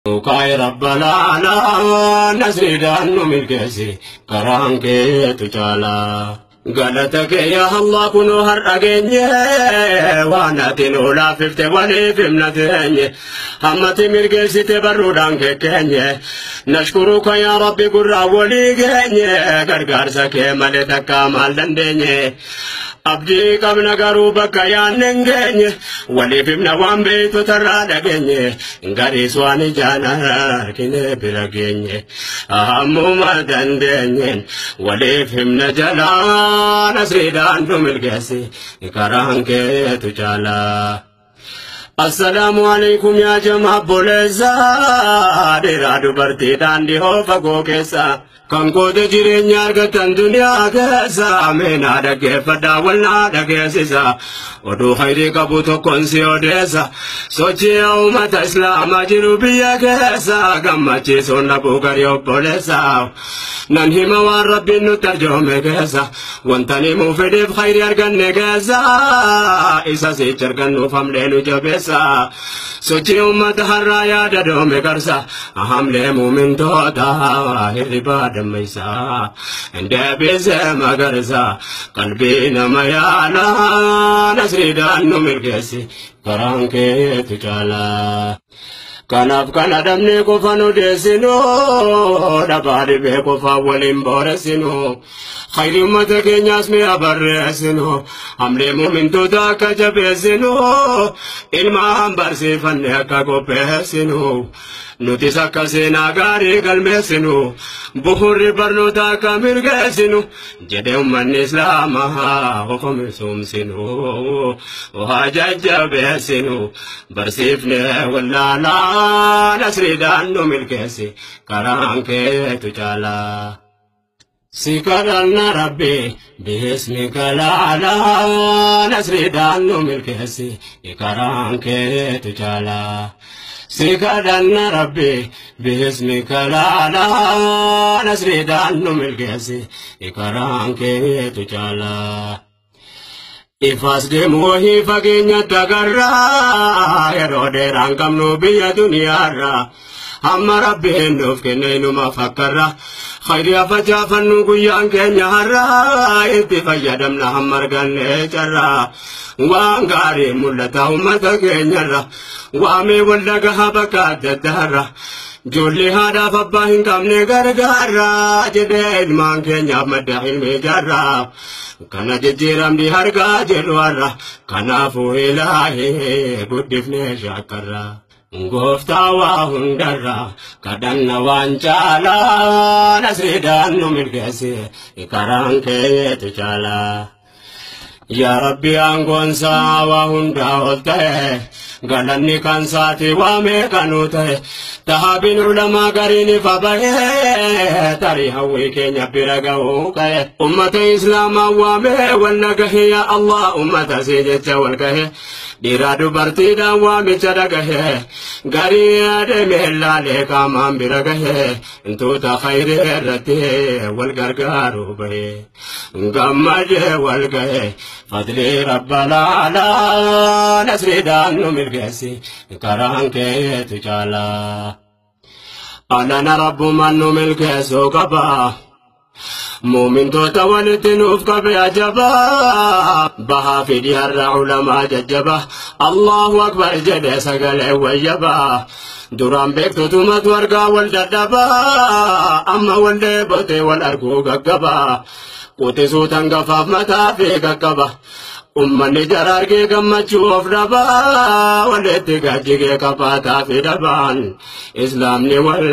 Kay Rabbalala nasridan numilkesi karanke tuchala galata ke ya Allah kuno har agenye wana tinu la fifte wali fimnatenye hamati milkesi te barudan ke kenye nashkuruka ya Rabbi gurra wali genye gargar sake maleta kamal dandenye abdi kabna garu bakaya nengenye wali fimna wambe to tarada genye ngari swani jana kine biragenye ahamu madandenye wali fimna jala nasridan dumilgesi karanke tujala Assalamu alaikum ya jama'a boleza dera dubarti dandi ho fago kesa kanko de jirenya argatan dunya kesa mena dage fada walna dage sisa odu khairi kabuto konsi odesa sochi ummat islam ajirubiya kesa gamachi sonna bugario boleza nan hima wa rabbinu tarjume kesa wantani mufidi khairi arganne kesa isa se charganu famlenu jabesa sochi ummat haraya dadome karsa ahamle mumin tota hirba damaisa ende beze magarza qalbina mayala nasridan numilkesi karanke tuchala kanaf kanadamne ko fanu desino dabari be ko fa walim boresino khayri ummat kenyas me abarresino amle mumin to da ka jabesino ilma barse fanne ka ko pesino nutisa kasena gari galmesino buhur barnota ka mirgesino jede umman islama hukum sumsino wajajja besino barsifne wallana nasridan numilkesi karanke tuchala Sikaranna Rabbi bismika la nasridan numilkesi karanke tuchala Sikaranna Rabbi bismika la nasridan numilkesi karanke tuchala Ifas demohi fagenya tagarra erode rangam nubiya dunyara amma Rabbi nuf kenenu mafakarra khayri afajafanu guyan kenya harra itti fayyadamna hammar ganne jarra wangari mulata ummata kenyarra wame wallaga habaka dadara Jolli hada fabba hinkamne gargara jede ilman kenya madda ilme jarra kana jejjeram di harga jedwarra kanafu ilahi guddifne shakarra Ngofta wa hundarra kadanna wancala nasridan numilkesi karanke tuchala Ya Rabbi angonsa wa hunda olte galanni kansati wa me kanute tahabin ulama garini fabahe tari hawi kenya biraga ukaye ummata islama wa me wannagahe ya Allah ummata sejeta walgahe diradu bartida wa me chadagahe gari ade mehla le kamam biragahe intuta khairi rate wal gargaru bahe ngamaje walgahe fadli rabbana ala nasridan numilkesi karanke tuchala anana rabbu man numilkeso kaba mumin to tawalitin ufka bi ajaba baha fi diyar ulama jajaba Allahu akbar jade sagale wajaba duram bekto tumat warga wal dadaba amma wande bote wal argu gaggaba kote sutan gafaf mata fi gaggaba ummani jararge gammachu of daba wale tiga jige kapata fi daban islam ni wal